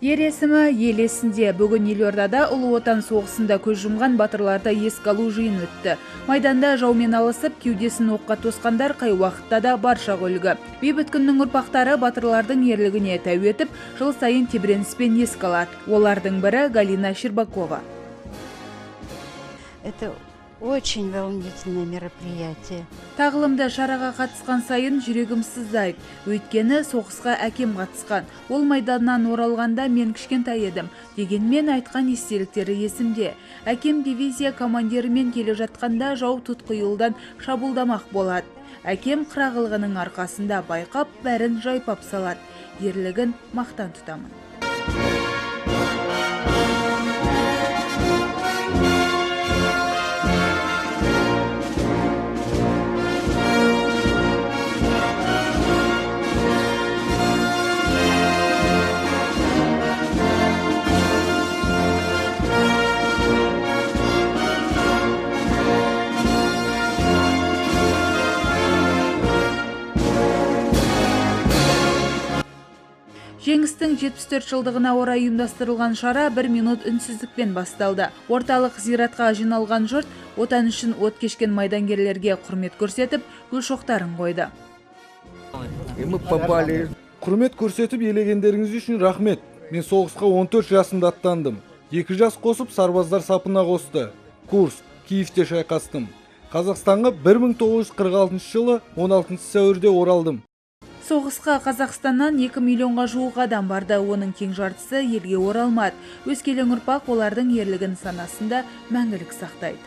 Ер есімі ел есінде. Бүгін Елордада Ұлы Отан соғысында көз жұмған батырларды еске алу жиын өтті. Майданда жаумен алысып, кеудесін оққа тосқандар қай уақытта да баршаға үлгі. Бейбіт күннің ұрпақтары батырлардың ерлігіне тәу етіп, жыл сайын тебіреніспен еске алады. Олардың бірі Галина Щербакова. Это очень волнительное мероприятие. Тағылымды шараға қатысқан сайын жүрегім сыздайды. Өйткені соғысқа әкем қатысқан. Ол майданнан оралғанда мен кішкентай едім. Дегенмен айтқан естеліктері есімде. Әкем дивизия командирімен келе жатқанда жау тұтқиылдан шабуылдамақ болады. Әкем қырағылығының арқасында байқап, бәрін жайпап салады. Ерлігін мақтан тұтамын. Жеңістің 74 жылдығына орай ұйымдастырылған шара 1 минут үнсіздікпен басталды. Орталық зиратқа жиналған жұрт отан үшін от кешкен майдангерлерге құрмет көрсетіп, гүл шоқтарын қойды. Құрмет көрсетіп елегендеріңіз үшін рахмет. Мен соғысқа 14 жасымда аттандым. 2 жас қосып сарбаздар сапына қосты. Курск, Киевте шайқастым. Қазақстанға 1946 жылы 16 сәуірде оралдым. Соғысқа Қазақстаннан 2 миллионға жуық адам барды, оның тең жартысы елге оралмады. Өскелең ұрпақ олардың ерлігін санасында мәңгілік сақтайды.